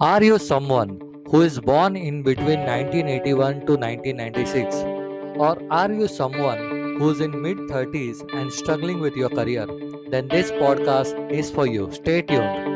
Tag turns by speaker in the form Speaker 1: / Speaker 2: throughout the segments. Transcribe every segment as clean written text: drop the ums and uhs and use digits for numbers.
Speaker 1: Are you someone who is born in between 1981 to 1996? Or are you someone who's in mid 30s and struggling with your career? Then this podcast is for you. Stay tuned.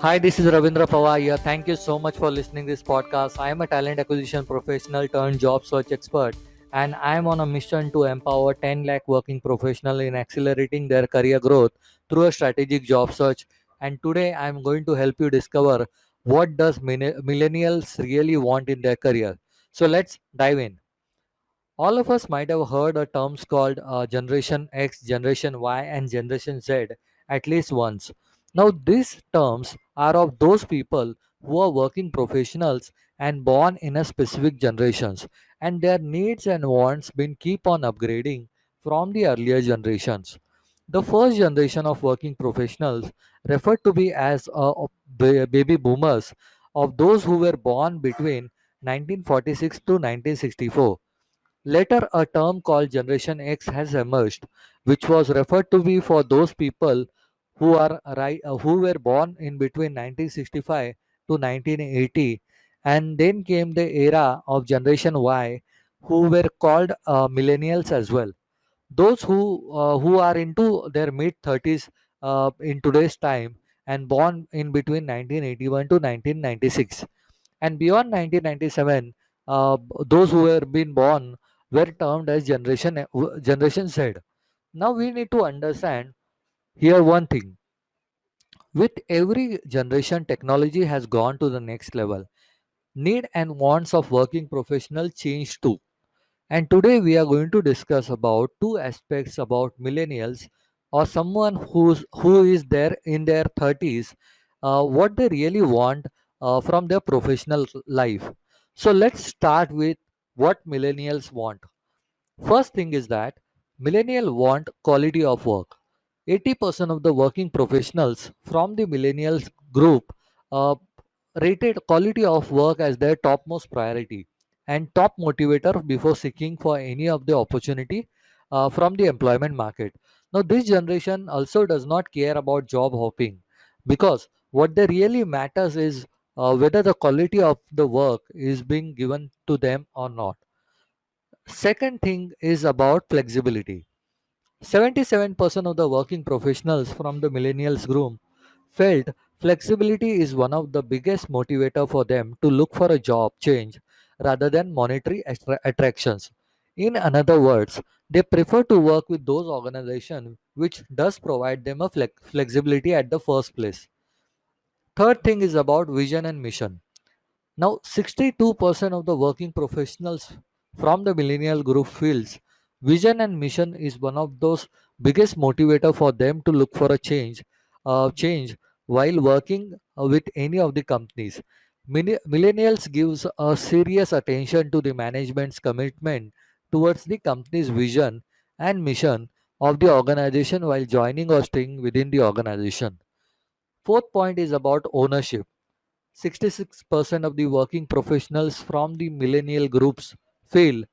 Speaker 1: Hi, this is Ravindra Pawar here. Thank you so much for listening to this podcast. I am a talent acquisition professional turned job search expert, and I am on a mission to empower 10 lakh working professionals in accelerating their career growth through a strategic job search. And today I am going to help you discover what does millennials really want in their career. So let's dive in. All of us might have heard of terms called Generation X, Generation Y, and Generation Z at least once. Now, these terms are of those people who are working professionals and born in a specific generations, and their needs and wants been keep on upgrading from the earlier generations. The first generation of working professionals referred to be as baby boomers of those who were born between 1946 to 1964. Later, a term called Generation X has emerged, which was referred to be for those people who were born in between 1965 to 1980, and then came the era of Generation Y, who were called millennials as well. Those who are into their mid 30s in today's time and born in between 1981 to 1996, and beyond 1997, those who were been born were termed as Generation Z. Now we need to understand here one thing. With every generation, technology has gone to the next level. Need and wants of working professionals change too. And today we are going to discuss about two aspects about millennials, or someone who is there in their 30s, what they really want from their professional life. So let's start with what millennials want. First thing is that millennial want quality of work. 80% of the working professionals from the millennials group uh, rated quality of work as their topmost priority and top motivator before seeking for any of the opportunity from the employment market. Now, this generation also does not care about job hopping, because what they really matters is whether the quality of the work is being given to them or not. Second thing is about flexibility. 77% of the working professionals from the millennials group felt flexibility is one of the biggest motivator for them to look for a job change rather than monetary attractions. In other words, they prefer to work with those organizations which does provide them a flexibility at the first place. Third thing is about vision and mission. Now, 62% of the working professionals from the millennial group feels vision and mission is one of those biggest motivator for them to look for a change while working with any of the companies. Millennials gives a serious attention to the management's commitment towards the company's vision and mission of the organization while joining or staying within the organization. Fourth point is about ownership. 66% of the working professionals from the millennial groups feel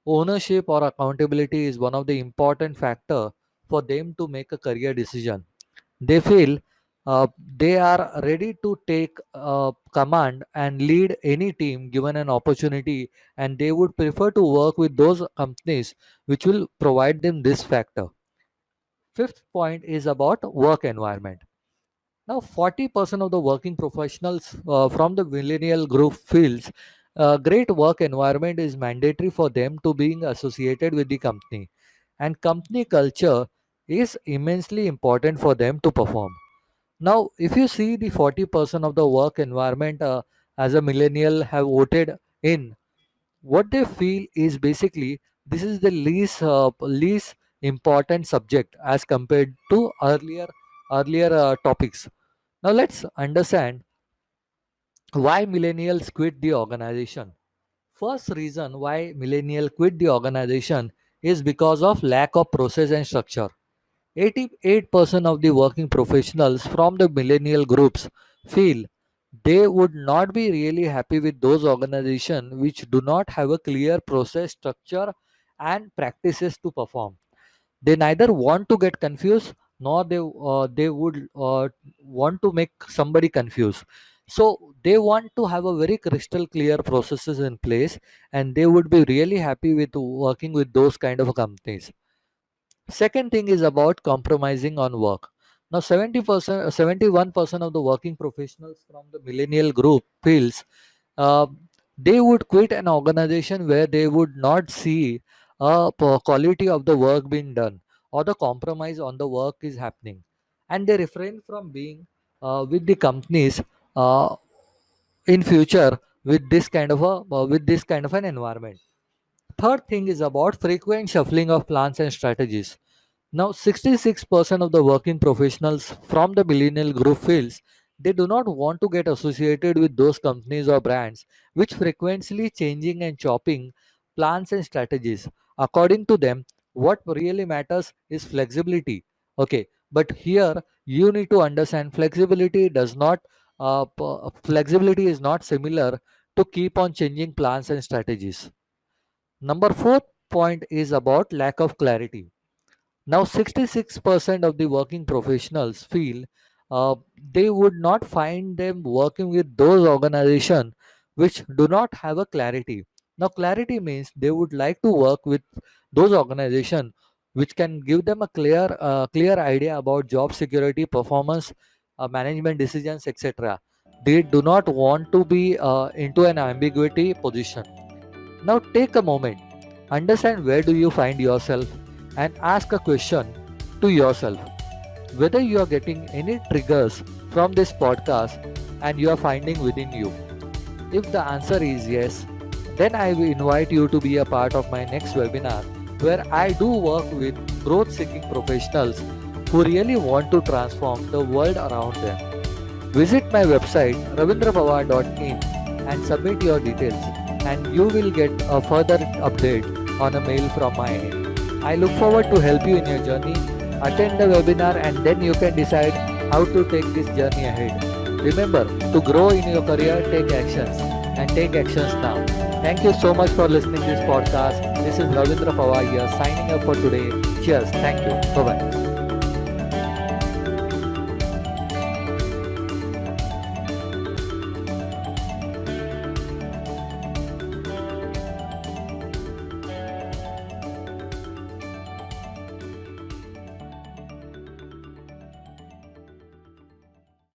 Speaker 1: ownership or accountability is one of the important factor for them to make a career decision. They feel they are ready to take command and lead any team given an opportunity, and they would prefer to work with those companies which will provide them this factor. Fifth point is about work environment. Now, 40% of the working professionals from the millennial group feels great work environment is mandatory for them to being associated with the company, and company culture is immensely important for them to perform. Now, if you see the 40% of the work environment as a millennial have voted in, what they feel is basically this is the least important subject as compared to earlier topics. Now let's understand why millennials quit the organization. First reason why millennial quit the organization is because of lack of process and structure. 88% of the working professionals from the millennial groups feel they would not be really happy with those organizations which do not have a clear process structure and practices to perform. They neither want to get confused nor they would want to make somebody confused. So they want to have a very crystal clear processes in place, and they would be really happy with working with those kind of companies. Second thing is about compromising on work. Now 70%, 71% of the working professionals from the millennial group feels uh, they would quit an organization where they would not see quality of the work being done or the compromise on the work is happening, and they refrain from being with the companies uh, in future with this kind of an environment. Third thing is about frequent shuffling of plans and strategies. Now, 66% of the working professionals from the millennial group feels they do not want to get associated with those companies or brands which frequently changing and chopping plans and strategies. According to them, what really matters is flexibility. Okay, but here you need to understand flexibility is not similar to keep on changing plans and strategies. Number fourth point is about lack of clarity. Now, 66% of the working professionals feel they would not find them working with those organizations which do not have a clarity. Now, clarity means they would like to work with those organizations which can give them a clear idea about job security, performance, management decisions, etc. They do not want to be into an ambiguity position. Now take a moment, understand where do you find yourself, and ask a question to yourself whether you are getting any triggers from this podcast and you are finding within you. If the answer is yes, then I will invite you to be a part of my next webinar where I do work with growth seeking professionals who really want to transform the world around them. Visit my website ravindrapawar.in and submit your details, and you will get a further update on a mail from my end. I look forward to help you in your journey. Attend the webinar and then you can decide how to take this journey ahead. Remember, to grow in your career, take actions and take actions now. Thank you so much for listening to this podcast. This is Ravindra Pawar here signing up for today. Cheers. Thank you. Bye bye.